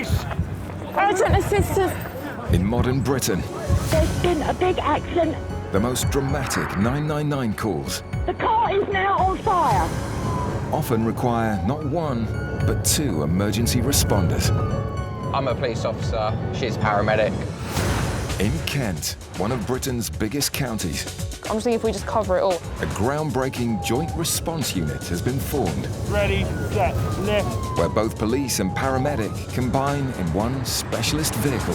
police! Urgent assistance. In modern Britain, There's been a big accident. the most dramatic 999 calls The car is now on fire. often require not one, but two emergency responders. I'm a police officer, she's a paramedic. In Kent, one of Britain's biggest counties, I'm just thinking if we just cover it all. a groundbreaking joint response unit has been formed, Ready, set, lift. where both police and paramedic combine in one specialist vehicle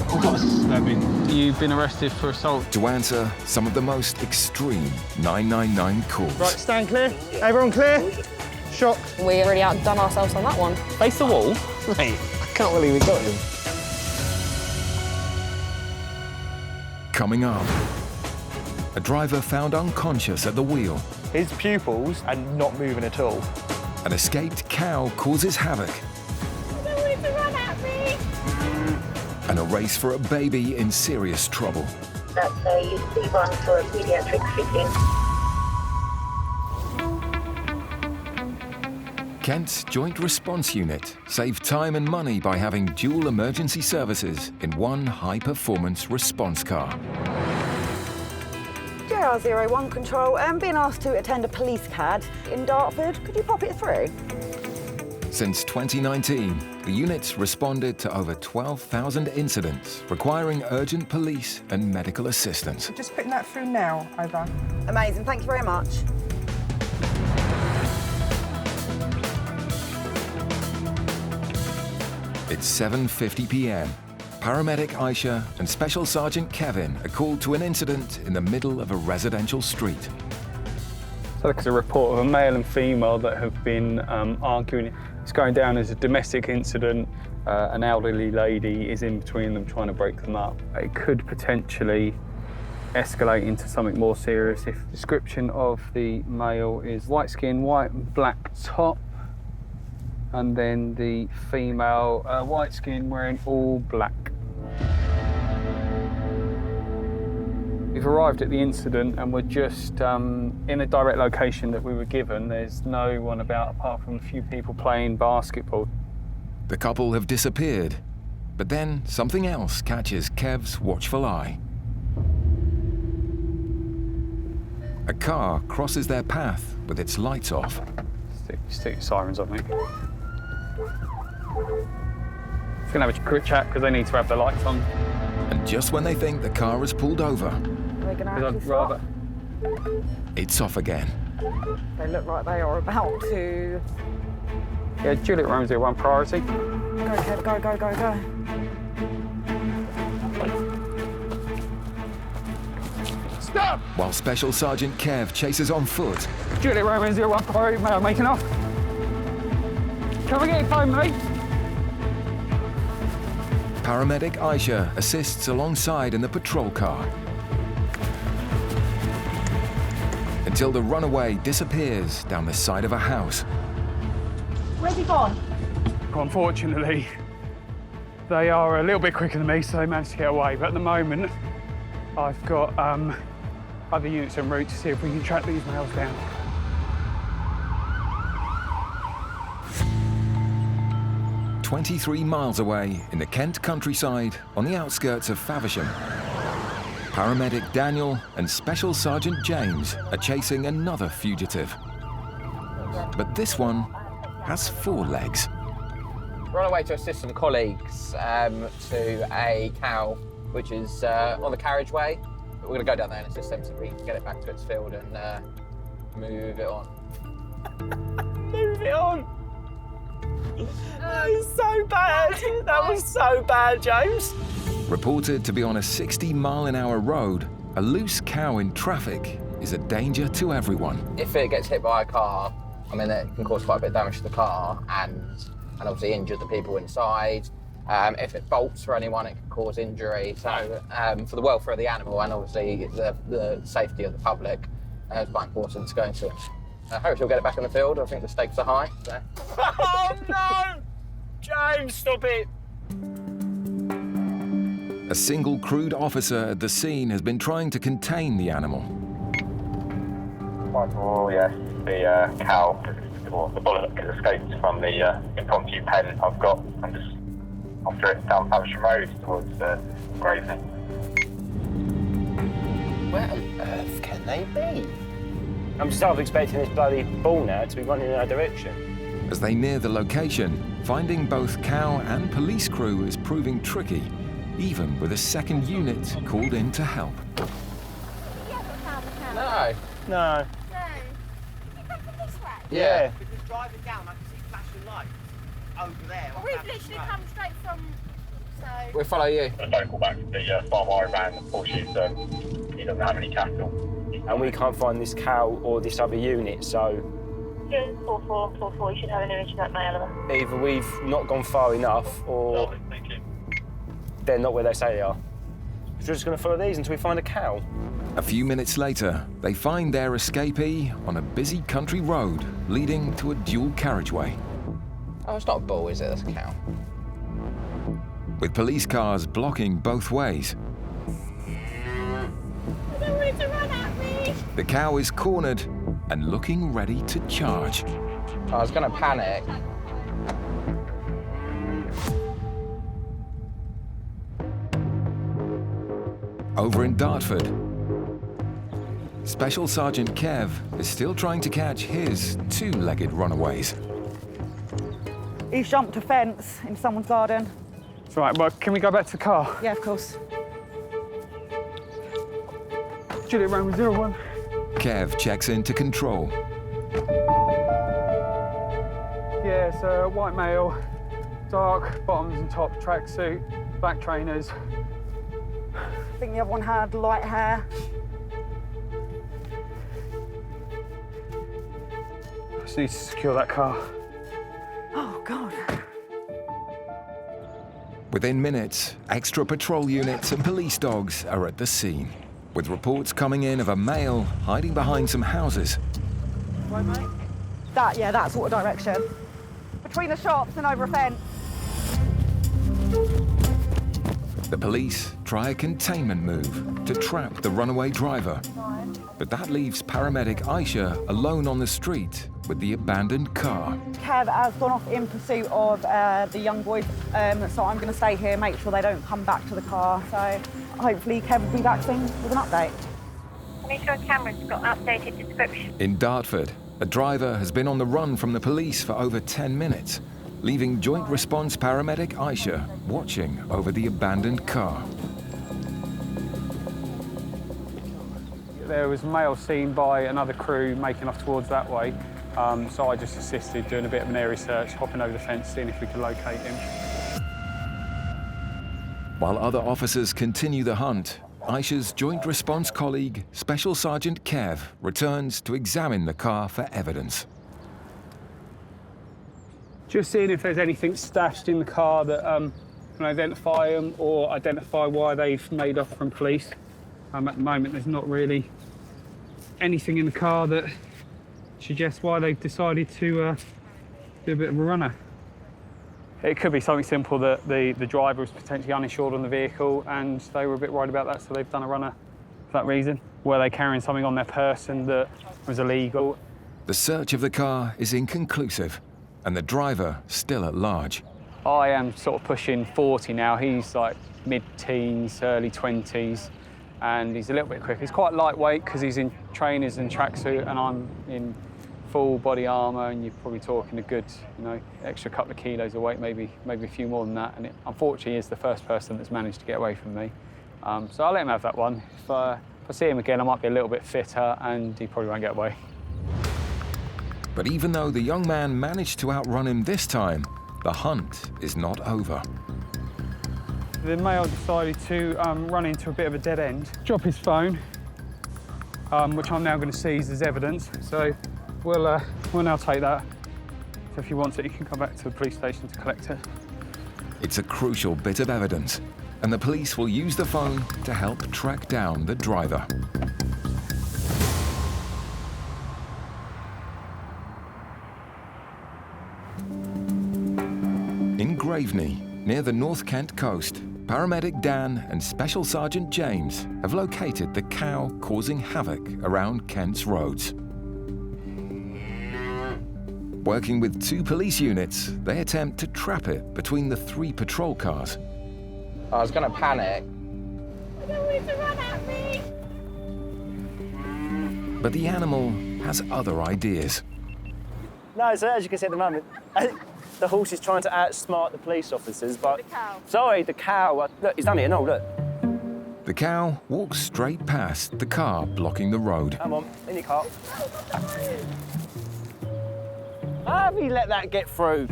You've been arrested for assault. to answer some of the most extreme 999 calls. Right, stand clear. Everyone clear? Shock. We already outdone ourselves on that one. Face the wall. Mate, I can't believe we got him. Coming up, a driver found unconscious at the wheel. His pupils are not moving at all. An escaped cow causes havoc. I don't want it to run at me. And a race for a baby in serious trouble. That's a C1 for a paediatric fitting. Kent's Joint Response Unit saved time and money by having dual emergency services in one high-performance response car. JR01 Control, being asked to attend a police CAD in Dartford. Could you pop it through? Since 2019, the unit's responded to over 12,000 incidents requiring urgent police and medical assistance. Just putting that through now, over. Amazing, thank you very much. It's 7:50 p.m. Paramedic Aisha and Special Sergeant Kevin are called to an incident in the middle of a residential street. So there's a report of a male and female that have been arguing. It's going down as a domestic incident. An elderly lady is in between them trying to break them up. It could potentially escalate into something more serious if description of the male is white skin, white and black top, and then the female, white skin, wearing all black. We've arrived at the incident and we're just in a direct location that we were given. There's no one about apart from a few people playing basketball. The couple have disappeared, but then something else catches Kev's watchful eye. A car crosses their path with its lights off. Stick your sirens on me. Just gonna have a quick chat because they need to have their lights on. And just when they think the car has pulled over, We're going to Because actually I'd stop. rather. it's off again. They look like they are about to... Yeah, Juliet Romeo 01 priority. Go, Kev, go, go, go, go. Stop! While Special Sergeant Kev chases on foot, Juliet Romeo 01 priority, mate, I'm making off. Can we get your phone, mate? Paramedic Aisha assists alongside in the patrol car until the runaway disappears down the side of a house. Where's he gone? Unfortunately, they are a little bit quicker than me, so they managed to get away. But at the moment, I've got other units en route to see if we can track these males down. "23 miles away in the Kent countryside on the outskirts of Faversham, Paramedic Daniel and Special Sergeant James are chasing another fugitive. But this one has four legs. We're on our way to assist some colleagues to a cow which is on the carriageway. We're going to go down there and assist them so we can get it back to its field and move it on. Move it on! That was so bad. That was so bad, James. Reported to be on a 60-mile-an-hour road, a loose cow in traffic is a danger to everyone. If it gets hit by a car, I mean, it can cause quite a bit of damage to the car and obviously injure the people inside. If it bolts for anyone, it can cause injury. So for the welfare of the animal and obviously the safety of the public, it's quite important to go into it. I hope he'll get it back in the field. I think the stakes are high. So. Oh, no! James, stop it! A single crewed officer at the scene has been trying to contain the animal. Oh, yes, the cow, or the bullock, escaped from the impromptu pen I've got. I'm just after it's down Faversham Road towards Gravesend. Where on earth can they be? I'm just half expecting this bloody ball now to be running in our direction. As they near the location, finding both cow and police crew is proving tricky, even with a second unit called in to help. No. No. You come from this way? Yeah. Because driving down, I can see flashing lights over there. We've literally come straight from, so... We'll follow you. A phone call back to the farm I ran, unfortunately, he doesn't have any cattle. And we can't find this cow or this other unit, so 4444, you should have an image of that male. either we've not gone far enough or they're not where they say they are. So we're just going to follow these until we find a cow. A few minutes later, they find their escapee on a busy country road leading to a dual carriageway. Oh, it's not a bull, is it? That's a cow. With police cars blocking both ways. I don't want it to run at me! The cow is cornered and looking ready to charge. I was going to panic. Over in Dartford, Special Sergeant Kev is still trying to catch his two-legged runaways. He's jumped a fence in someone's garden. It's all right, but can we go back to the car? Yeah, of course. Juliet Romeo 01. Kev checks into control. Yeah, it's a white male, dark bottoms and top tracksuit, black trainers. I think the other one had light hair. I just need to secure that car. Oh, God. Within minutes, extra patrol units and police dogs are at the scene, with reports coming in of a male hiding behind some houses. Right, mate? That sort of direction. Between the shops and over a fence. The police try a containment move to trap the runaway driver, but that leaves paramedic Aisha alone on the street with the abandoned car. Kev has gone off in pursuit of the young boys, so I'm going to stay here, make sure they don't come back to the car. So hopefully Kev will be back soon with an update. Make sure camera's got updated description. In Dartford, a driver has been on the run from the police for over 10 minutes, leaving Joint Response paramedic Aisha watching over the abandoned car. There was a male seen by another crew making off towards that way, so I just assisted doing a bit of an area search, hopping over the fence, seeing if we could locate him. While other officers continue the hunt, Aisha's Joint Response colleague, Special Sergeant Kev, returns to examine the car for evidence. Just seeing if there's anything stashed in the car that can identify them or identify why they've made off from police. At the moment, there's not really anything in the car that suggests why they've decided to do a bit of a runner. It could be something simple that the driver was potentially uninsured on the vehicle and they were a bit worried about that, so they've done a runner for that reason. Were they carrying something on their person that was illegal? The search of the car is inconclusive, and the driver still at large. I am sort of pushing 40 now. He's like mid-teens, early 20s, and he's a little bit quick. He's quite lightweight because he's in trainers and tracksuit, and I'm in full body armour, and you're probably talking a good, extra couple of kilos of weight, maybe a few more than that. And unfortunately, he is the first person that's managed to get away from me. So I'll let him have that one. If I see him again, I might be a little bit fitter, and he probably won't get away. But even though the young man managed to outrun him this time, the hunt is not over. The male decided to run into a bit of a dead end, drop his phone, which I'm now going to seize as evidence. So we'll now take that. So if you want it, you can come back to the police station to collect it. It's a crucial bit of evidence, and the police will use the phone to help track down the driver. In Graveney, near the North Kent coast, Paramedic Dan and Special Sergeant James have located the cow causing havoc around Kent's roads. Working with 2 police units, they attempt to trap it between the 3 patrol cars. I was going to panic. I don't want it to run at me. But the animal has other ideas. No, so as you can see at the moment, the horse is trying to outsmart the police officers, but... The cow. Sorry, the cow. Look, he's done it, no, look. The cow walks straight past the car blocking the road. Come on, in your car. How have you let that get through?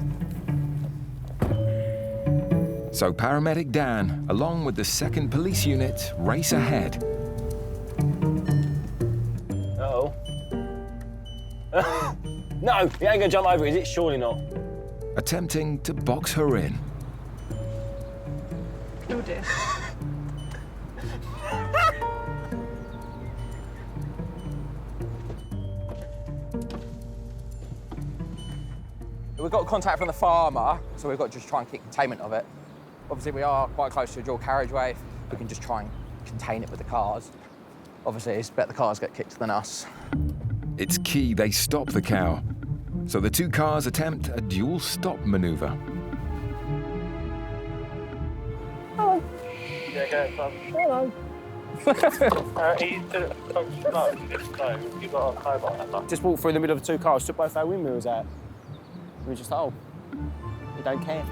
So Paramedic Dan, along with the 2nd police unit, race ahead. Uh-oh. No, he ain't gonna jump over, is it? Surely not. Attempting to box her in. Oh dear. We've got contact from the farmer, so we've got to just try and keep containment of it. Obviously, we are quite close to a dual carriageway. We can just try and contain it with the cars. Obviously, it's better the cars get kicked than us. It's key they stop the cow. So the 2 cars attempt a dual stop maneuver. Hello. Yeah, go ahead, Hello. he's you got a cobalt that much. Just walked through the middle of 2 cars, took both our windmills out. We were just like, oh, you don't care.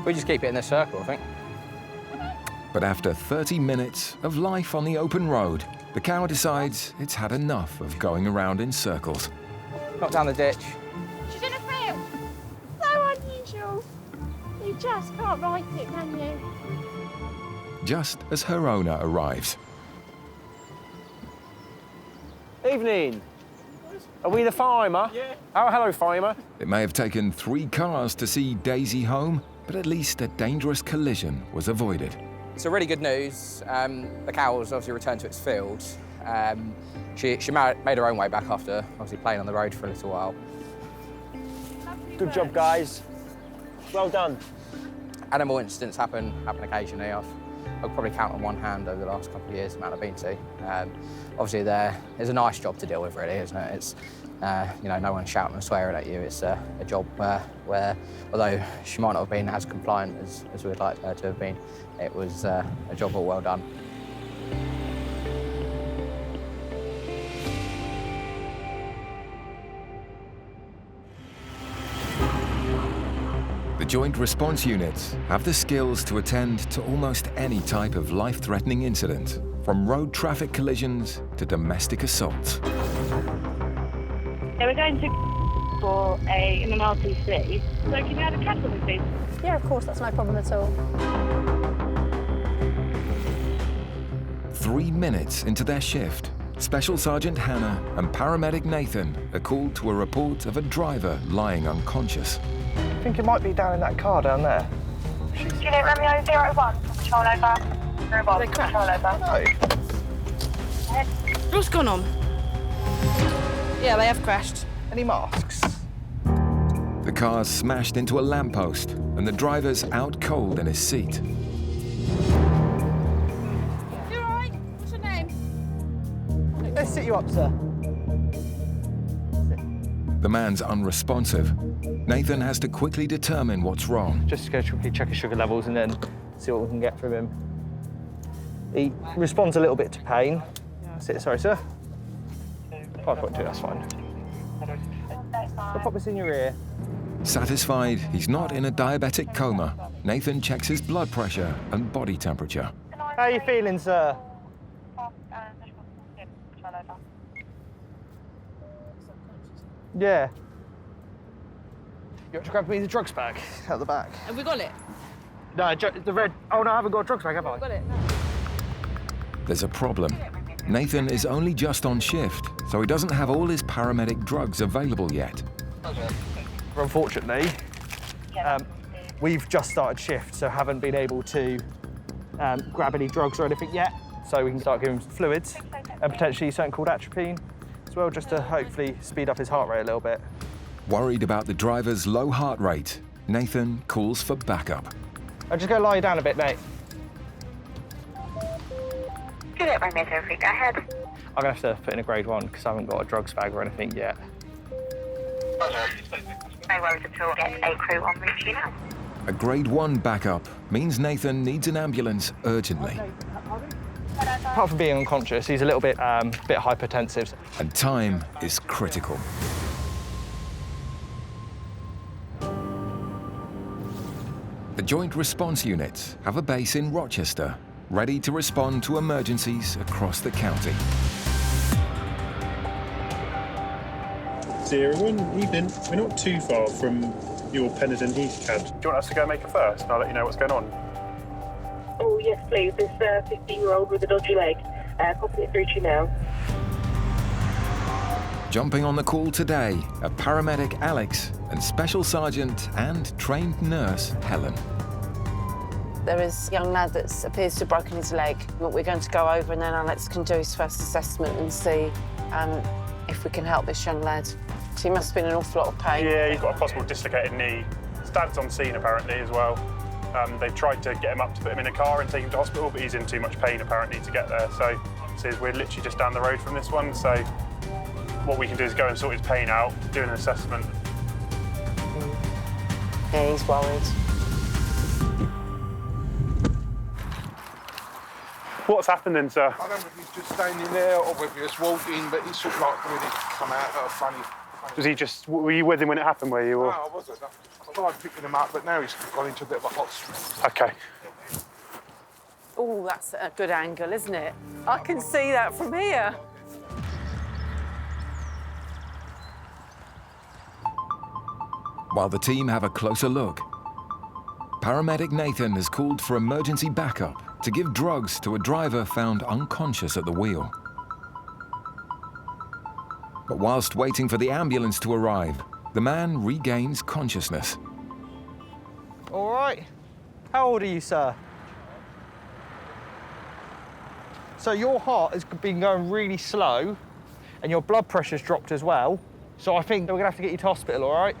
We just keep it in a circle, I think. But after 30 minutes of life on the open road, the cow decides it's had enough of going around in circles. Not down the ditch. She's in a field. So unusual. You just can't write it, can you? Just as her owner arrives. Evening. Are we the farmer? Yeah. Oh, hello, farmer. It may have taken 3 cars to see Daisy home, but at least a dangerous collision was avoided. So really good news. The cow was obviously returned to its field. She made her own way back after obviously playing on the road for a little while. Good job, guys. Well done. Animal incidents happen occasionally. I've probably count on one hand over the last couple of years the amount I've been to. Obviously, it's a nice job to deal with, really, isn't it? It's you know, no one's shouting and swearing at you. It's a job where, although she might not have been as compliant as we'd like her to have been, it was a job well done. The Joint Response Units have the skills to attend to almost any type of life-threatening incident, from road traffic collisions to domestic assaults. They were going to for an RTC, so can you add a cab for me, please? Yeah, of course, that's no problem at all. 3 minutes into their shift, Special Sergeant Hannah and Paramedic Nathan are called to a report of a driver lying unconscious. I think it might be down in that car down there. Juliet Romeo 01, control over. 01, control over. No. What's gone on? Yeah, they have crashed. Any masks? The car's smashed into a lamppost and the driver's out cold in his seat. You all right? What's your name? Let's sit you up, sir. The man's unresponsive. Nathan has to quickly determine what's wrong. Just to go quickly check his sugar levels and then see what we can get from him. He responds a little bit to pain. Sorry, sir. 5.2, that's fine. I'll pop this in your ear. Satisfied he's not in a diabetic coma, Nathan checks his blood pressure and body temperature. How are you feeling, sir? Yeah. You want to grab me the drugs bag out the back? Have we got it? No, the red. Oh no, I haven't got a drugs bag, have I? Got it. No. There's a problem. Nathan is only just on shift, so he doesn't have all his paramedic drugs available yet. Unfortunately, we've just started shift, so haven't been able to grab any drugs or anything yet. So we can start giving him fluids and potentially something called atropine as well, just to hopefully speed up his heart rate a little bit. Worried about the driver's low heart rate, Nathan calls for backup. I'll just go lie down a bit, mate. Juliet Romeo 03, go ahead. I'm gonna have to put in a grade 1 because I haven't got a drugs bag or anything yet. No worries at all. Get a crew on route to you now. A grade 1 backup means Nathan needs an ambulance urgently. Apart from being unconscious, he's a little bit hypertensive. And time is critical. The Joint Response Units have a base in Rochester, ready to respond to emergencies across the county. Zero 1, evening. We're not too far from your Pennington Heath CAD. Do you want us to go make a first and I'll let you know what's going on? Oh, yes, please. This 15-year-old with a dodgy leg. Popping it through to you now. Jumping on the call today are paramedic Alex and Special Sergeant and trained nurse Helen. There is a young lad that appears to have broken his leg. We're going to go over and then Alex can do his first assessment and see if we can help this young lad. So he must have been in an awful lot of pain. Yeah, he's got a possible dislocated knee. His dad's on scene apparently as well. They've tried to get him up to put him in a car and take him to hospital, but he's in too much pain apparently to get there. So we're literally just down the road from this one. So what we can do is go and sort his pain out, do an assessment. Yeah, he's worried. What's happened then, sir? I don't know if he's just standing there or whether he was walking, but he sort of like really come out at a funny... Was he just... Were you with him when it happened, were you? Or? No, I wasn't. I tried picking him up, but now he's gone into a bit of a hot spot. OK. Oh, that's a good angle, isn't it? I can see that from here. While the team have a closer look, paramedic Nathan has called for emergency backup to give drugs to a driver found unconscious at the wheel. But whilst waiting for the ambulance to arrive, the man regains consciousness. All right. How old are you, sir? So your heart has been going really slow and your blood pressure's dropped as well. So I think we're gonna have to get you to hospital, all right?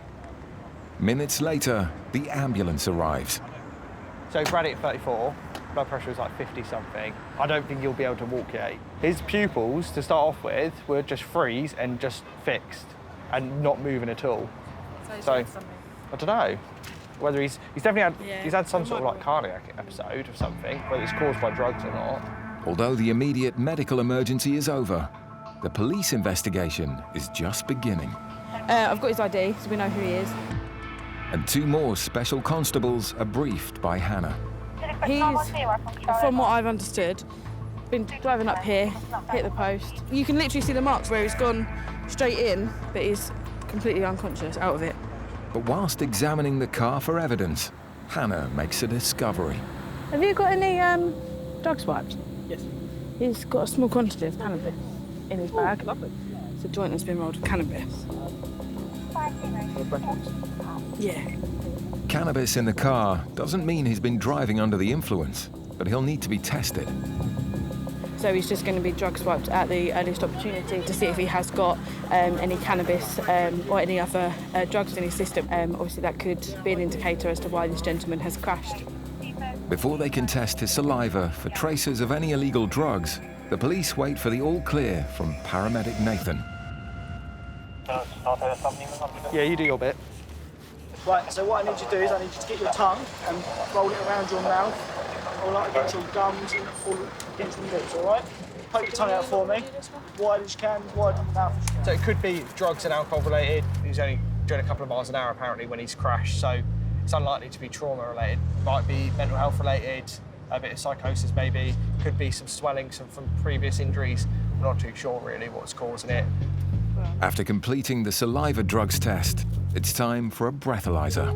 Minutes later, the ambulance arrives. So Braddock 34, blood pressure is like 50-something. I don't think you'll be able to walk yet. His pupils, to start off with, were just freeze and just fixed and not moving at all. So I don't know whether he's definitely had, he's had some sort of like cardiac episode or something, whether it's caused by drugs or not. Although the immediate medical emergency is over, the police investigation is just beginning. I've got his ID, so we know who he is. And 2 more special constables are briefed by Hannah. He's, from what I've understood, been driving up here, hit the post. You can literally see the marks where he's gone straight in, but he's completely unconscious, out of it. But whilst examining the car for evidence, Hannah makes a discovery. Have you got any drug swipes? Yes. He's got a small quantity of cannabis in his bag. Lovely. It's a joint that's been rolled with cannabis. Yeah. Cannabis in the car doesn't mean he's been driving under the influence, but he'll need to be tested. So he's just going to be drug swiped at the earliest opportunity to see if he has got any cannabis or any other drugs in his system. Obviously that could be an indicator as to why this gentleman has crashed. Before they can test his saliva for traces of any illegal drugs, the police wait for the all clear from paramedic Nathan. Yeah, you do your bit. Right, so what I need you to do is I need you to get your tongue and roll it around your mouth, or like against your gums and all against the lips, all right? Poke your tongue out for me, wide as you can, wide in the mouth. So it could be drugs and alcohol related. He's only doing a couple of miles an hour apparently when he's crashed, so it's unlikely to be trauma related. Might be mental health related, a bit of psychosis maybe. Could be some swelling from previous injuries. We're not too sure really what's causing it. After completing the saliva drugs test, it's time for a breathalyzer.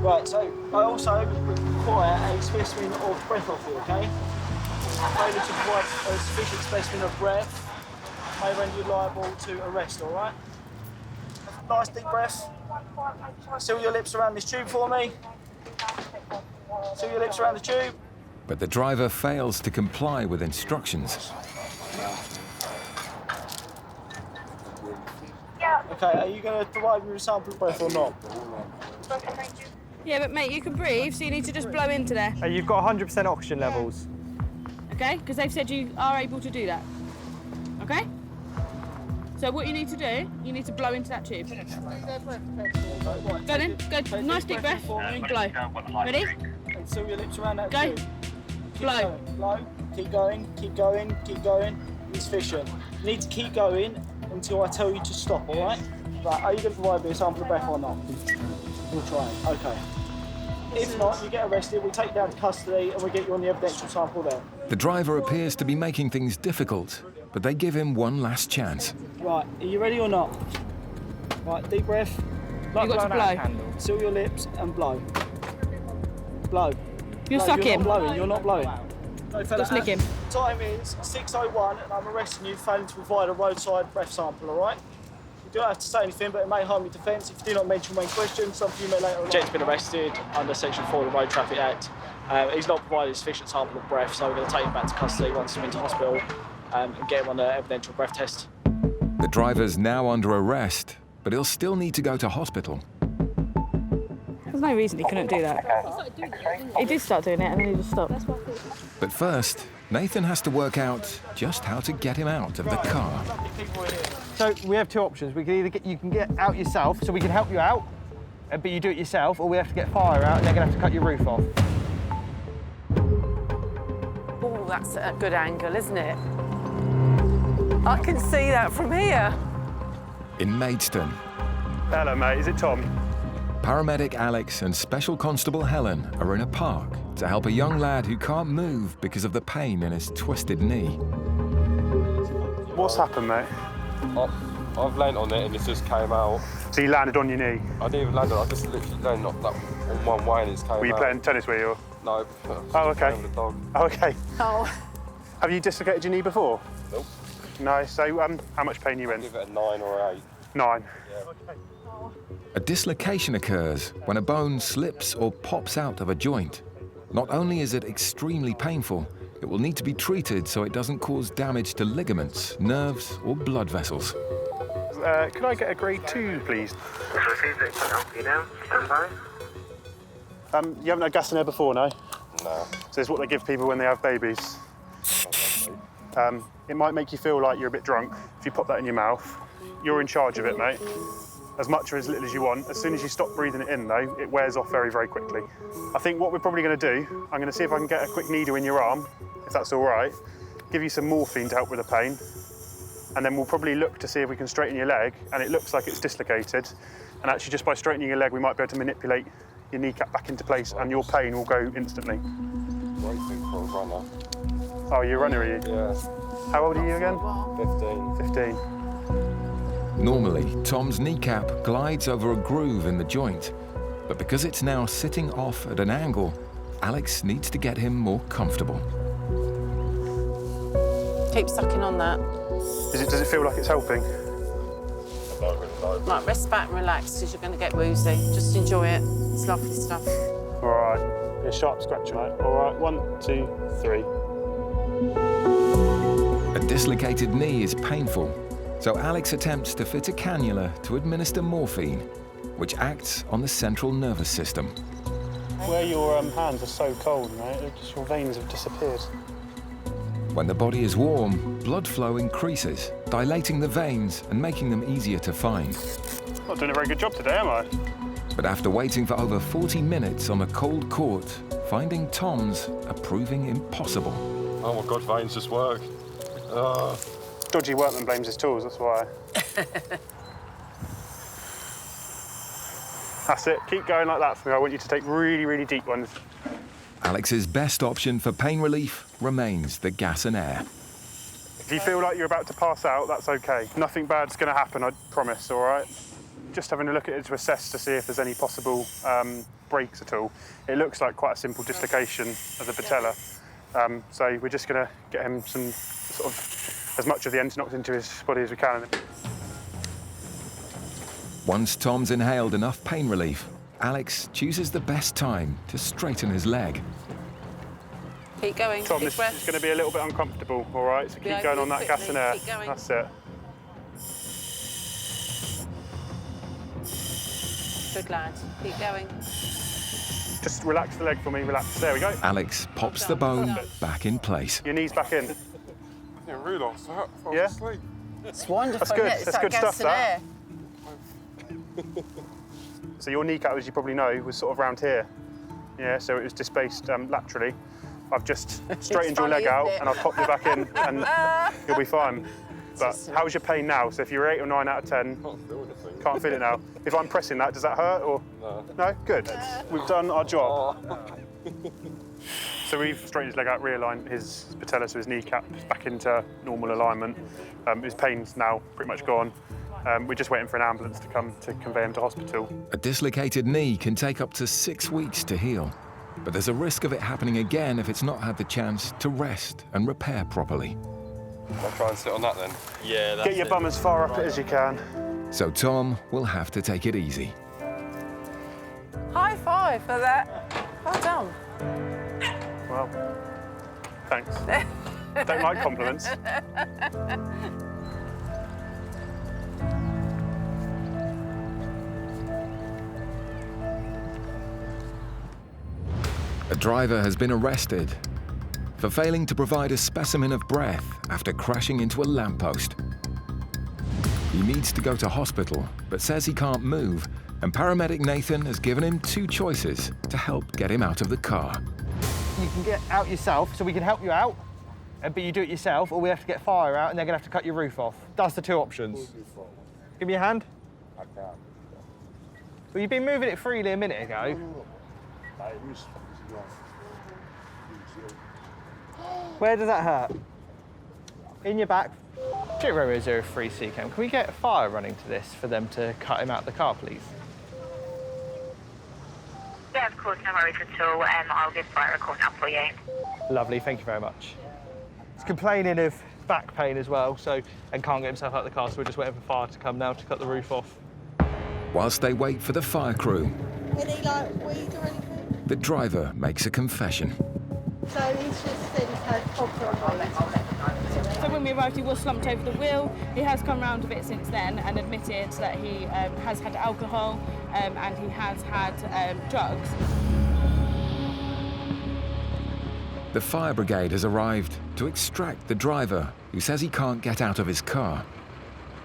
Right, so I also require a specimen of breath off you, okay? Failure to provide a sufficient specimen of breath may render you liable to arrest, all right? Nice deep breath. Seal your lips around this tube for me. Seal your lips around the tube. But the driver fails to comply with instructions. Okay, are you going to provide me with a sample of breath or not? Yeah, but mate, you can breathe, so you need to just blow into there. You've got 100% oxygen levels. Okay? Because they've said you are able to do that. Okay? So what you need to do, you need to blow into that tube. Go then, go. Nice deep breath and blow. Ready? And seal your lips around that Go. tube. Blow. Blow. Keep going, keep going, keep going. It's efficient. You need to keep going until I tell you to stop, all right? Right, are you going to provide me a sample of breath or not? We'll try it. Okay. If not, you get arrested, we take you down to custody and we get you on the evidential sample there. The driver appears to be making things difficult, but they give him one last chance. Right, are you ready or not? Right, deep breath. You got to blow. Seal your lips and blow. Blow. You're No, sucking. You're not blowing, you're not blowing. No, fella. Just lick him. Time is 6:01 and I'm arresting you for failing to provide a roadside breath sample, all right? You don't have to say anything, but it may harm your defence if you do not mention main question. Some of you may later on. Jet's been arrested under Section 4 of the Road Traffic Act. He's not provided a sufficient sample of breath, so we're going to take him back to custody once he's been to hospital and get him on the evidential breath test. The driver's now under arrest, but he'll still need to go to hospital. There's no reason he couldn't do that. He did start doing it and then he just stopped. But first, Nathan has to work out just how to get him out of the car. So we have two options. We can either you can get out yourself, so we can help you out, but you do it yourself, or we have to get fire out and they're going to have to cut your roof off. Oh, that's a good angle, isn't it? I can see that from here. In Maidstone, Hello, mate. Is it Tom? paramedic Alex and Special Constable Helen are in a park to help a young lad who can't move because of the pain in his twisted knee. What's happened, mate? I've landed on it and it just came out. So you landed on your knee? I didn't even land on it, I just literally landed on one way and it came out. Were you playing tennis, were you? No. Oh, okay. With the dog. Oh, okay. Oh. Have you dislocated your knee before? Nope. No, so how much pain are you in? Give it a 9 or an 8. 9. Yeah. A dislocation occurs when a bone slips or pops out of a joint. Not only is it extremely painful, it will need to be treated so it doesn't cause damage to ligaments, nerves, or blood vessels. Could I get a grade 2, please? You haven't had gas in there before, no? No. So it's what they give people when they have babies. It might make you feel like you're a bit drunk if you pop that in your mouth. You're in charge of it, mate. As much or as little as you want. As soon as you stop breathing it in, though, it wears off very, very quickly. I think what we're probably going to do, I'm going to see if I can get a quick needle in your arm, if that's all right, give you some morphine to help with the pain, and then we'll probably look to see if we can straighten your leg, and it looks like it's dislocated, and actually just by straightening your leg, we might be able to manipulate your kneecap back into place, and your pain will go instantly. Great thing for a runner. Oh, you're a runner, are you? Yeah. How old are you again? 15. 15. Normally, Tom's kneecap glides over a groove in the joint, but because it's now sitting off at an angle, Alex needs to get him more comfortable. Keep sucking on that. Does it feel like it's helping? Right, rest back and relax because you're going to get woozy. Just enjoy it. It's lovely stuff. All right. A sharp scratch, mate. All right. 1, 2, 3. A dislocated knee is painful, so Alex attempts to fit a cannula to administer morphine, which acts on the central nervous system. Where your hands are so cold, mate, your veins have disappeared. When the body is warm, blood flow increases, dilating the veins and making them easier to find. Not doing a very good job today, am I? But after waiting for over 40 minutes on a cold court, finding Tom's are proving impossible. Oh my God, veins just work. Dodgy workman blames his tools, that's why. That's it, keep going like that for me. I want you to take really, really deep ones. Alex's best option for pain relief remains the gas and air. If you feel like you're about to pass out, that's okay. Nothing bad's going to happen, I promise, all right? Just having a look at it to assess to see if there's any possible breaks at all. It looks like quite a simple dislocation of the patella. So we're just going to get him some sort of as much of the ends knocked into his body as we can. Once Tom's inhaled enough pain relief, Alex chooses the best time to straighten his leg. Keep going. Tom, Big this breath. is going to be a little bit uncomfortable, all right? So keep going on that gas and air. That's it. Good lad. Keep going. Just relax the leg for me, relax. There we go. Alex pops the bone back in place. Your knees back in. I didn't realise that. I was asleep. It's wonderful. That's good. It's That's like good gas stuff, and that. air. So your kneecap, as you probably know, was sort of round here. Yeah, so it was displaced laterally. I've just straightened your leg out and I've popped you back in and you'll be fine. But how's your pain now? So if you're 8 or 9 out of 10, can't feel it now. If I'm pressing that, does that hurt or? No. No? Good. We've done our job. So we've straightened his leg out, realigned his patella, so his kneecap back into normal alignment. His pain's now pretty much gone. We're just waiting for an ambulance to come to convey him to hospital. A dislocated knee can take up to 6 weeks to heal, but there's a risk of it happening again if it's not had the chance to rest and repair properly. I'll try and sit on that then. Yeah, that's Get your bum as far up it as you can. So Tom will have to take it easy. High five for that. Well done. Well, thanks. Don't like compliments. A driver has been arrested for failing to provide a specimen of breath after crashing into a lamppost. He needs to go to hospital, but says he can't move, and paramedic Nathan has given him 2 choices to help get him out of the car. You can get out yourself, so we can help you out, but you do it yourself, or we have to get fire out and they're going to have to cut your roof off. That's the 2 options. Give me your hand. I can't. Well, you've been moving it freely a minute ago. Where does that hurt? In your back. Romeo 03 CCAM, can we get fire running to this for them to cut him out of the car, please? Yeah, of course, no worries at all. I'll get fire recording up for you. Lovely, thank you very much. He's complaining of back pain as well, and can't get himself out of the car, so we're just waiting for fire to come now to cut the roof off. Whilst they wait for the fire crew, Any weed or anything? the driver makes a confession. So he's just said he's had copper on it. So when we arrived, he was slumped over the wheel. He has come round a bit since then and admitted that he has had alcohol and he has had drugs. The fire brigade has arrived to extract the driver, who says he can't get out of his car.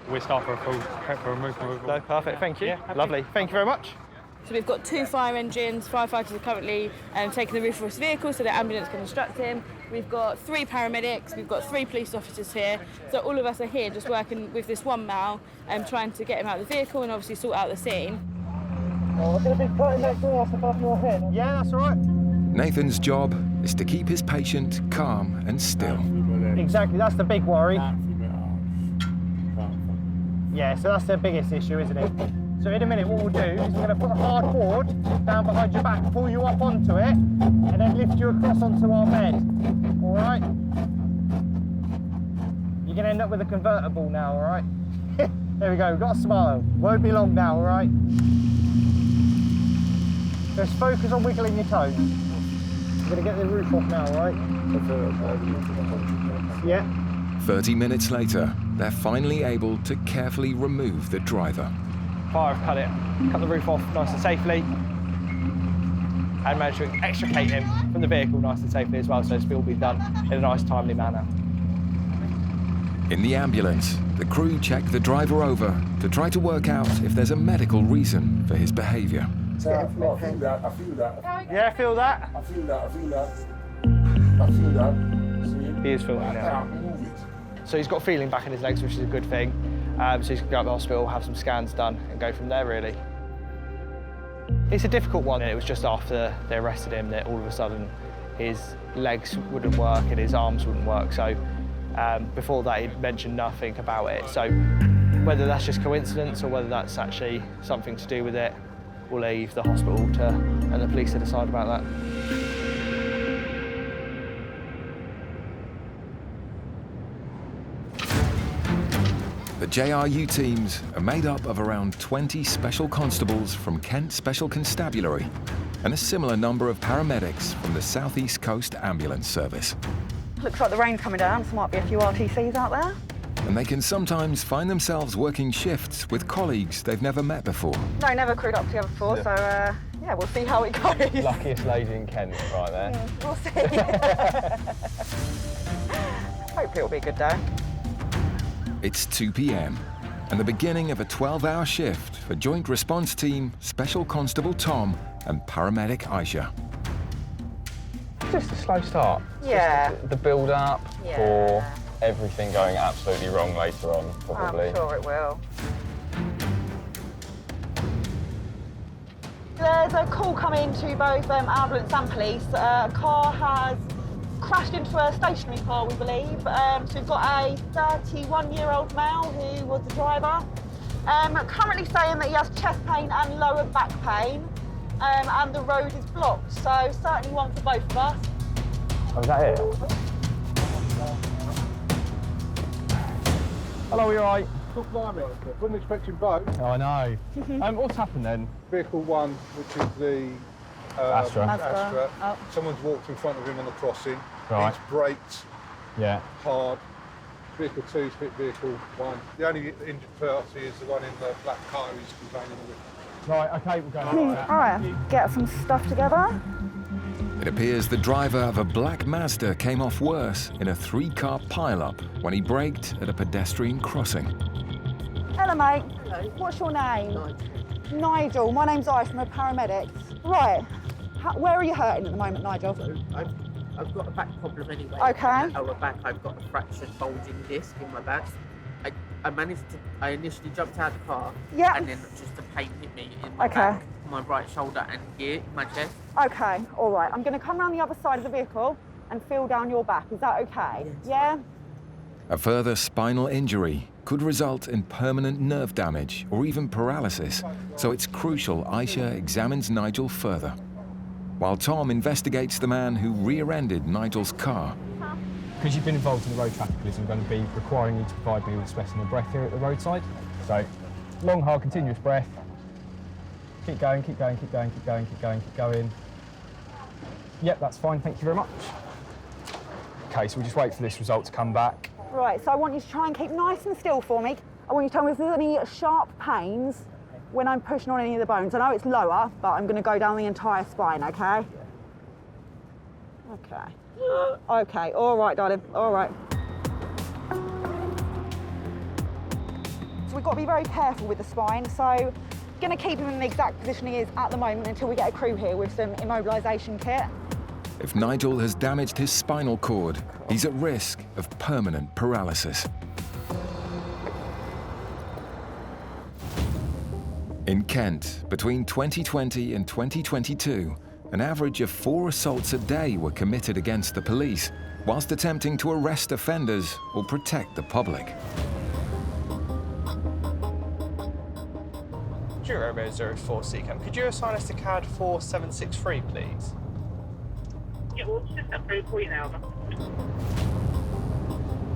We're starting for a removal. No, perfect, thank you. Yeah, happy. Lovely, thank you very much. So we've got 2 fire engines. Firefighters are currently taking the roof of his vehicle so the ambulance can instruct him. We've got 3 paramedics. We've got 3 police officers here. So all of us are here just working with this one Mal trying to get him out of the vehicle and obviously sort out the scene. Oh, we're going to be cutting that grass above your head. Yeah, that's all right. Nathan's job is to keep his patient calm and still. Exactly, that's the big worry. Yeah, so that's the biggest issue, isn't it? So in a minute, what we'll do is we're going to put a hard board down behind your back, pull you up onto it, and then lift you across onto our bed. All right? You're going to end up with a convertible now, all right? There we go, we've got a smile. Won't be long now, all right? Just focus on wiggling your toes. We're going to get the roof off now, all right? Yeah. 30 minutes later, they're finally able to carefully remove the driver. Fire have cut the roof off nice and safely, and managed to extricate him from the vehicle nice and safely as well, so it's all been done in a nice, timely manner. In the ambulance, the crew check the driver over to try to work out if there's a medical reason for his behaviour. I feel that. Yeah, feel that? I feel that. He is feeling it now. So he's got feeling back in his legs, which is a good thing. So he's going to go to the hospital, have some scans done, and go from there, really. It's a difficult one, and it was just after they arrested him that all of a sudden his legs wouldn't work and his arms wouldn't work. So before that, he'd mentioned nothing about it. So whether that's just coincidence or whether that's actually something to do with it, we'll leave the hospital and the police to decide about that. The JRU teams are made up of around 20 special constables from Kent Special Constabulary and a similar number of paramedics from the South East Coast Ambulance Service. Looks like the rain's coming down, so might be a few RTCs out there. And they can sometimes find themselves working shifts with colleagues they've never met before. No, never crewed up together before, so yeah, we'll see how it goes. Luckiest lady in Kent, right there. Yeah, we'll see. Hopefully it'll be a good day. It's 2 p.m. and the beginning of a 12-hour shift for Joint Response Team Special Constable Tom and Paramedic Aisha. Just a slow start. Yeah. Just the build-up for everything going absolutely wrong later on, probably. I'm sure it will. There's a call coming to both ambulance and police. A car has crashed into a stationary car, we believe. So we've got a 31-year-old male who was the driver. Currently saying that he has chest pain and lower back pain, and the road is blocked. So certainly one for both of us. Oh, is that it? Hello, you all right? Look, blimey, wasn't expecting both. Oh, I know. What's happened then? Vehicle 1, which is the Astra. Oh. Someone's walked in front of him on the crossing. Right. It's braked Yeah. hard. Vehicle 2's hit vehicle 1. The only injured party is the one in the black car who's complaining of it. Right, OK, we'll go. All right, get some stuff together. It appears the driver of a black Mazda came off worse in a 3-car pile-up when he braked at a pedestrian crossing. Hello, mate. Hello. What's your name? Nigel. Nigel. My name's Aisha from a Paramedics. Right. Where are you hurting at the moment, Nigel? So I've got a back problem anyway. Okay. In the lower back, I've got a fractured bulging disc in my back. I initially jumped out of the car. Yeah. And then just the pain hit me in my back, my right shoulder, and here in my chest. Okay. All right. I'm going to come around the other side of the vehicle and feel down your back. Is that okay? Yes. Yeah. A further spinal injury could result in permanent nerve damage or even paralysis, so it's crucial Aisha examines Nigel further. While Tom investigates the man who rear-ended Nigel's car. Because you've been involved in the road traffic police, I'm going to be requiring you to provide me with a specimen of breath here at the roadside. So, long, hard, continuous breath. Keep going, keep going, keep going, keep going, keep going, keep going. Yep, that's fine, thank you very much. OK, so we'll just wait for this result to come back. Right. So I want you to try and keep nice and still for me. I want you to tell me if there's any sharp pains when I'm pushing on any of the bones. I know it's lower, but I'm going to go down the entire spine, OK? OK. OK, all right, darling, all right. So we've got to be very careful with the spine, so going to keep him in the exact position he is at the moment until we get a crew here with some immobilisation kit. If Nigel has damaged his spinal cord, he's at risk of permanent paralysis. In Kent, between 2020 and 2022, an average of 4 assaults a day were committed against the police, whilst attempting to arrest offenders or protect the public. Romeo 04 CCAM, could you assign us to CAD 4763, please? Yeah, we'll just that through for you now.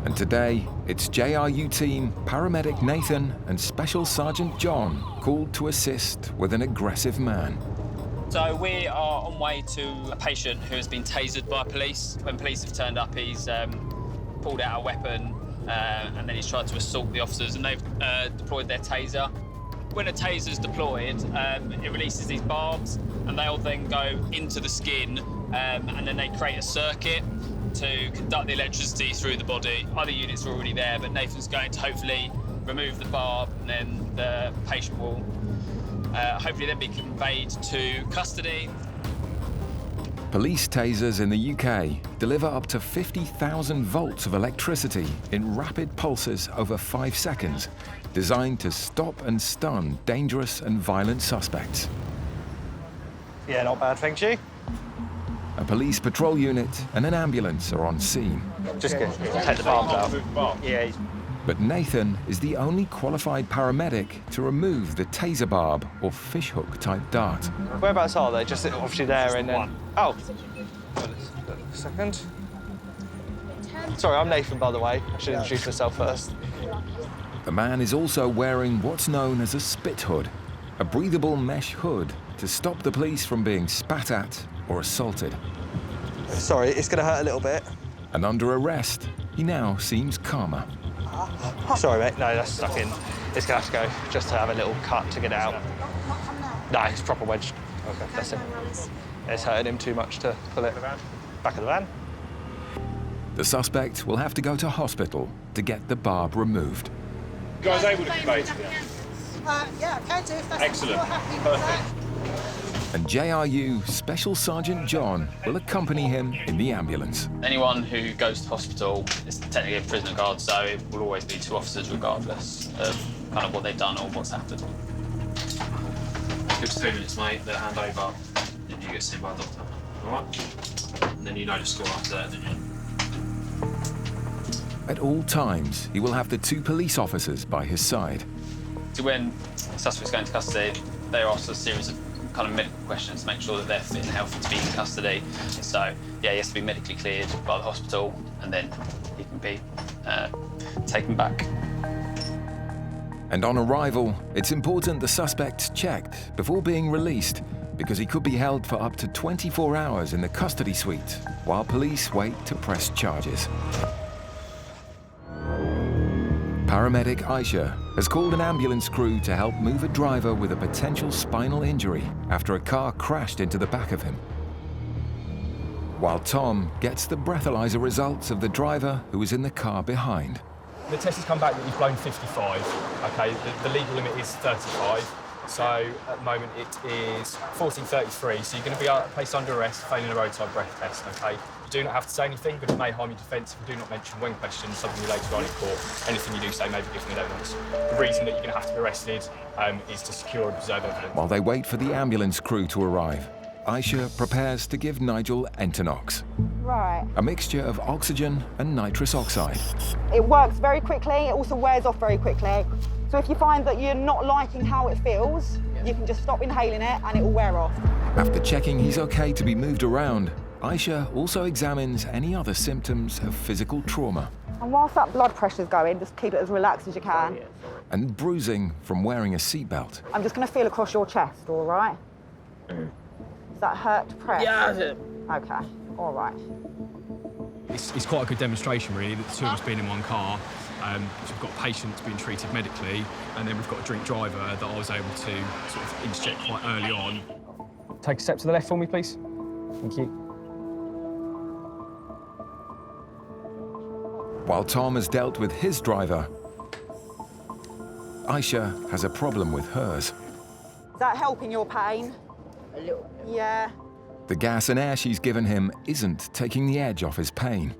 And today, it's JRU team, Paramedic Nathan and Special Sergeant John called to assist with an aggressive man. So we are on way to a patient who has been tasered by police. When police have turned up, he's pulled out a weapon and then he's tried to assault the officers, and they've deployed their taser. When a taser's deployed, it releases these barbs, and they'll then go into the skin, and then they create a circuit to conduct the electricity through the body. Other units are already there, but Nathan's going to hopefully remove the barb, and then the patient will hopefully then be conveyed to custody. Police tasers in the UK deliver up to 50,000 volts of electricity in rapid pulses over 5 seconds, designed to stop and stun dangerous and violent suspects. Yeah, not bad, thank you. A police patrol unit and an ambulance are on scene. Just take the barbs out. Yeah. But Nathan is the only qualified paramedic to remove the taser barb or fishhook type dart. Whereabouts are they? Just obviously there and then... Oh. A second. Sorry, I'm Nathan, by the way. I should introduce myself first. The man is also wearing what's known as a spit hood, a breathable mesh hood to stop the police from being spat at or assaulted. Sorry, it's going to hurt a little bit. And under arrest, he now seems calmer. Sorry, mate. No, that's stuck in. It's going to have to go just to have a little cut to get it out. No, it's proper wedged. Okay, that's it. It's hurting him too much to pull it. Back of the van. The suspect will have to go to hospital to get the barb removed. You guys able to convey to them? Yeah, I can do if that's Excellent. You're happy with that. And JRU Special Sergeant John will accompany him in the ambulance. Anyone who goes to hospital is technically a prisoner guard, so it will always be 2 officers regardless of kind of what they've done or what's happened. Give us 2 minutes, mate, the handover, then you get seen by a doctor. Alright? And then you know the score after that, don't you? At all times, he will have the 2 police officers by his side. So when suspects go into custody, they are asked a series of kind of medical questions to make sure that they're fit and healthy to be in custody. So, yeah, he has to be medically cleared by the hospital, and then he can be taken back. And on arrival, it's important the suspect's checked before being released, because he could be held for up to 24 hours in the custody suite while police wait to press charges. Paramedic Aisha has called an ambulance crew to help move a driver with a potential spinal injury after a car crashed into the back of him. While Tom gets the breathalyzer results of the driver who was in the car behind. The test has come back that you've blown 55. Okay, the legal limit is 35. So at the moment it is 14:33. So you're going to be placed under arrest, failing a roadside breath test. Okay. You do not have to say anything, but it may harm your defence if you do not mention when questioned something later on in court. Anything you do say may be given evidence. The reason that you're going to have to be arrested is to secure and preserve evidence. While they wait for the ambulance crew to arrive, Aisha prepares to give Nigel Entonox, Right. a mixture of oxygen and nitrous oxide. It works very quickly, it also wears off very quickly. So if you find that you're not liking how it feels, you can just stop inhaling it and it will wear off. After checking he's okay to be moved around, Aisha also examines any other symptoms of physical trauma And whilst that blood pressure's going, just keep it as relaxed as you can. and bruising from wearing a seatbelt. I'm just going to feel across your chest, all right? Does that hurt to press? Yeah. Okay, all right. It's quite a good demonstration, really, that the 2 of us being in one car. So we've got patients being treated medically, and then we've got a drink driver that I was able to sort of interject quite early on. Take a step to the left for me, please. Thank you. While Tom has dealt with his driver, Aisha has a problem with hers. Is that helping your pain? A little. Yeah. The gas and air she's given him isn't taking the edge off his pain.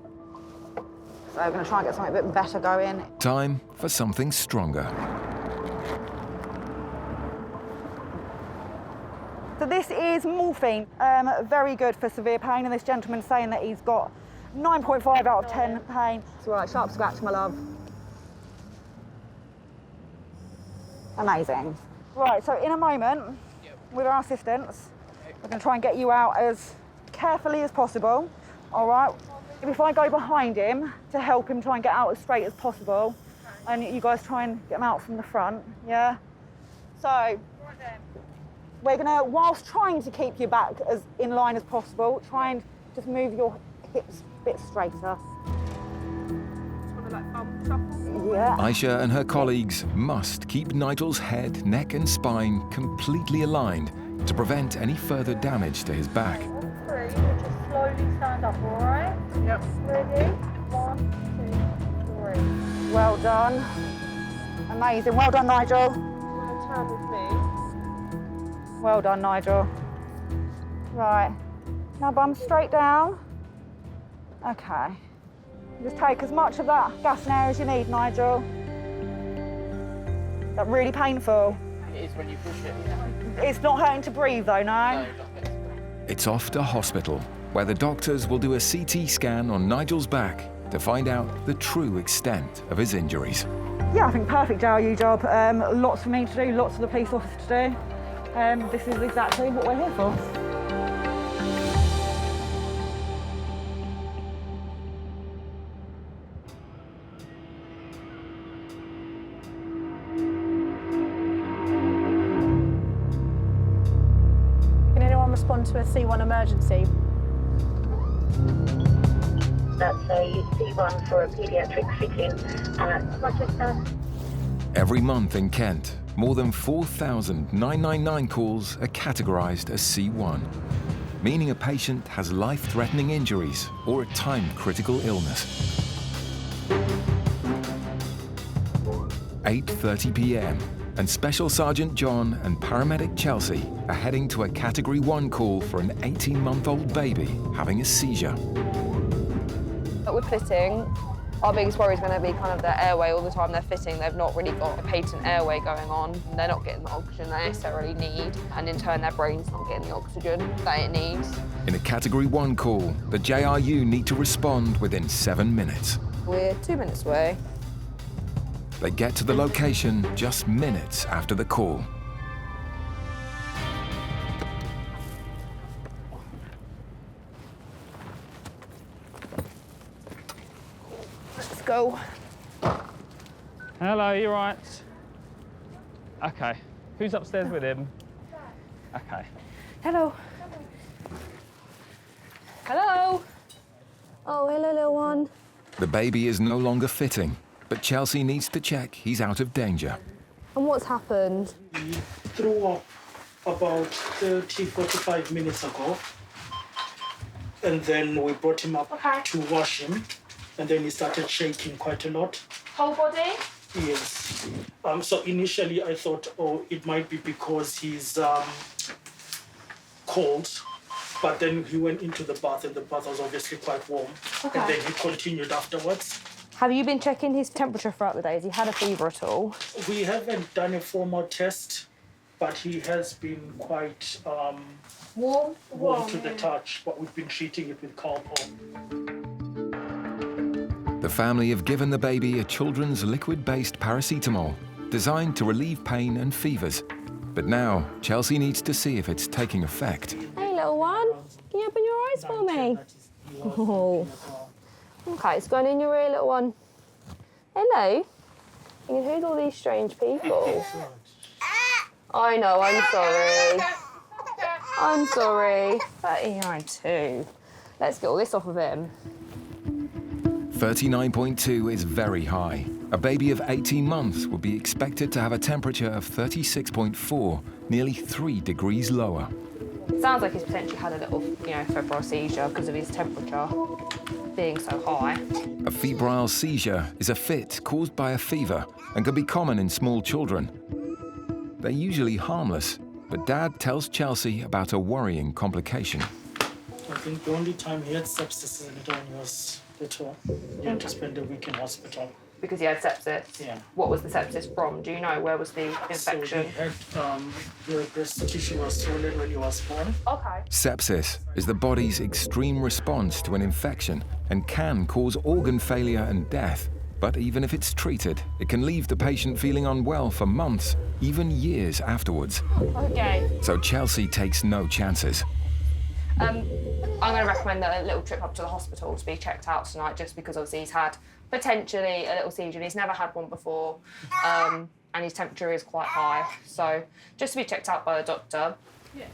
So we're going to try and get something a bit better going. Time for something stronger. So this is morphine, very good for severe pain, and this gentleman's saying that he's got 9.5 out of 10 pain. It's all right, sharp scratch, my love. Amazing. Right, so in a moment, with our assistance, we're going to try and get you out as carefully as possible, all right? If I go behind him to help him try and get out as straight as possible, and you guys try and get him out from the front, yeah? So, we're gonna, whilst trying to keep you back as in line as possible, try and just move your hips a bit straighter. Yeah. Aisha and her colleagues must keep Nigel's head, neck and spine completely aligned to prevent any further damage to his back. Three, just slowly stand up, all right? Yep. Ready? 1, 2, 3. Well done. Amazing. Well done, Nigel. Turn with me. Well done, Nigel. Right. Now bum straight down. Okay. Just take as much of that gas and air as you need, Nigel. Is that really painful? It is when you push it. It's not hurting to breathe though, no? It's off to hospital, where the doctors will do a CT scan on Nigel's back to find out the true extent of his injuries. Yeah, I think perfect JRU job. Lots for me to do, lots for the police officer to do. This is exactly what we're here for. Can anyone respond to a C1 emergency? That's a C1 for a paediatric fit-in at Rochester. Every month in Kent, more than 4,000 999 calls are categorised as C1. meaning a patient has life-threatening injuries or a time-critical illness. 8:30 p.m. and Special Sergeant John and Paramedic Chelsea are heading to a Category 1 call for an 18-month-old baby having a seizure. With fitting, our biggest worry is going to be kind of their airway. All the time they're fitting, they've not really got a patent airway going on. They're not getting the oxygen they necessarily need, and in turn their brain's not getting the oxygen that it needs. In a Category 1 call, the JRU need to respond within 7 minutes. We're 2 minutes away. They get to the location just minutes after the call. Let's go. Hello, you right? Okay. Who's upstairs with him? Okay. Hello. Hello. Oh, hello, little one. The baby is no longer fitting, but Chelsea needs to check he's out of danger. And what's happened? He threw up about 30, 45 minutes ago. And then we brought him up to wash him. And then he started shaking quite a lot. Whole body? Yes. So initially I thought, oh, it might be because he's cold. But then he went into the bath and the bath was obviously quite warm. Okay. And then he continued afterwards. Have you been checking his temperature throughout the day? Has he had a fever at all? We haven't done a formal test, but he has been quite warm to the touch, but we've been treating it with Callout. The family have given the baby a children's liquid-based paracetamol designed to relieve pain and fevers. But now, Chelsea needs to see if it's taking effect. Hey, little one. Can you open your eyes for me? Oh. Okay, it's going in your ear, little one. Hello. Who's all these strange people? I know, I'm sorry. I'm sorry. 39 too. Let's get all this off of him. 39.2 is very high. A baby of 18 months would be expected to have a temperature of 36.4, nearly 3 degrees lower. Sounds like he's potentially had a little, febrile seizure because of his temperature being so high. A febrile seizure is a fit caused by a fever and can be common in small children. They're usually harmless, but Dad tells Chelsea about a worrying complication. I think the only time he had sepsis in it when he was little, he had to spend a week in hospital. Because he had sepsis? Yeah. What was the sepsis from? Do you know? Where was the infection? So the breast tissue was swollen when he was born. Okay. Sepsis is the body's extreme response to an infection and can cause organ failure and death. But even if it's treated, it can leave the patient feeling unwell for months, even years afterwards. Okay. So Chelsea takes no chances. I'm going to recommend a little trip up to the hospital to be checked out tonight, just because obviously he's had potentially a little seizure. He's never had one before, and his temperature is quite high. So just to be checked out by the doctor. Yeah.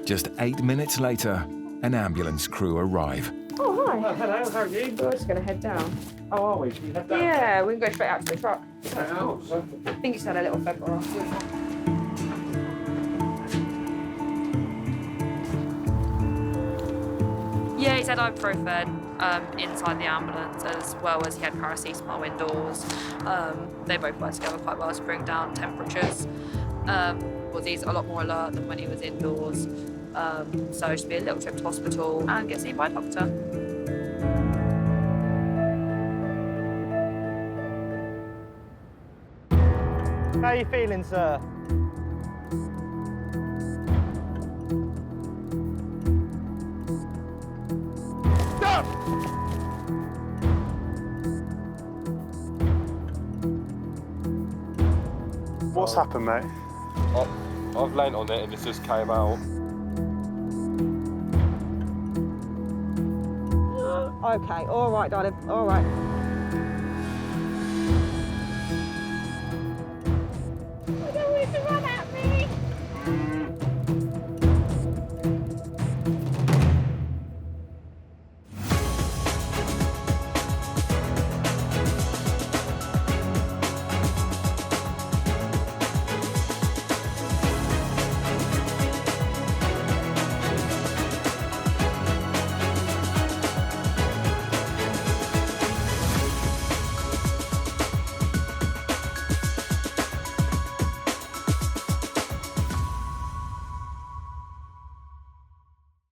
Just 8 minutes later, an ambulance crew arrive. Oh, hi. Oh, hello, how are you? We're just going to head down. How are we? Can you head down? Yeah, we can go straight out to the truck. Oh, I think he's had a little febrile. Yeah, he's had ibuprofen inside the ambulance, as well as he had paracetamol indoors. They both work together quite well to bring down temperatures. He's a lot more alert than when he was indoors. So it should be a little trip to hospital and get seen by a doctor. How are you feeling, sir? Stop! What's happened, mate? I've leant on it and it just came out. Okay, all right, darling, all right. I don't want to run out.